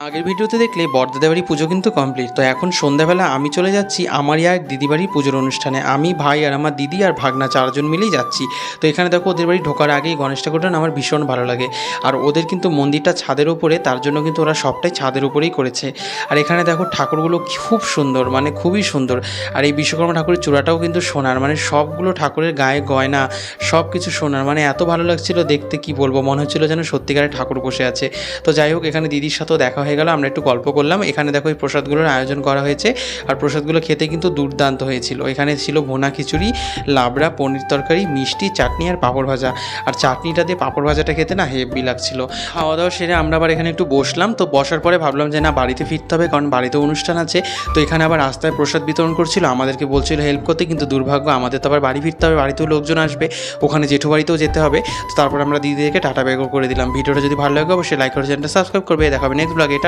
আগের ভিডিওতে দেখলে বড়দাদা বাড়ি পুজো কিন্তু কমপ্লিট। তো এখন সন্ধ্যাবেলা আমি চলে যাচ্ছি আমার এক দিদি বাড়ির পুজোর অনুষ্ঠানে। আমি, ভাই আর আমার দিদি আর ভাগনা চারজন মিলেই যাচ্ছি। তো এখানে দেখো ওদের বাড়ি ঢোকার আগেই গণেশ ঠাকুরটা না আমার ভীষণ ভালো লাগে। আর ওদের কিন্তু মন্দিরটা ছাদের উপরে, তার জন্য কিন্তু ওরা সবটাই ছাদের উপরেই করেছে। আর এখানে দেখো ঠাকুরগুলো খুব সুন্দর, মানে খুবই সুন্দর। আর এই বিশ্বকর্মা ঠাকুরের চূড়াটাও কিন্তু সোনার, মানে সবগুলো ঠাকুরের গায়ে গয়না সব কিছু সোনার, মানে এত ভালো লাগছিল দেখতে, কি বলবো, মনে হচ্ছিলো যেন সত্যিকারের ঠাকুর বসে আছে। তো যাই হোক, এখানে দিদির সাথেও দেখা হয়ে গেল, আমরা একটু গল্প করলাম। এখানে দেখো এই প্রসাদগুলোর আয়োজন করা হয়েছে, আর প্রসাদগুলো খেতে কিন্তু দুর্দান্ত হয়েছিল। এখানে ছিল ভুনা খিচুড়ি, লাবড়া, পনির তরকারি, মিষ্টি, চাটনি আর পাঁপড় ভাজা। আর চাটনিটা দিয়ে পাঁপড় ভাজাটা খেতে না হেভি লাগছিল। খাওয়া দাওয়া সেরে আমরা আবার এখানে একটু বসলাম। তো বসার পরে ভাবলাম যে না, বাড়িতে ফিরতে হবে, কারণ বাড়িতে অনুষ্ঠান আছে। তো এখানে আবার রাস্তায় প্রসাদ বিতরণ করছিল, আমাদেরকে বলছিল হেল্প করতে, কিন্তু দুর্ভাগ্য আমাদের তো আবার বাড়ি ফিরতে হবে, বাড়িতেও লোকজন আসবে, ওখানে জেঠু বাড়িতেও যেতে হবে। তো তারপর আমরা দিদিদেরকে টাটা বের করে দিলাম। ভিডিওটা যদি ভালো লাগে অবশ্যই লাইক করে চ্যানেলটা সাবস্ক্রাইব করবে। দেখাবে নেক্সট ব্লগে।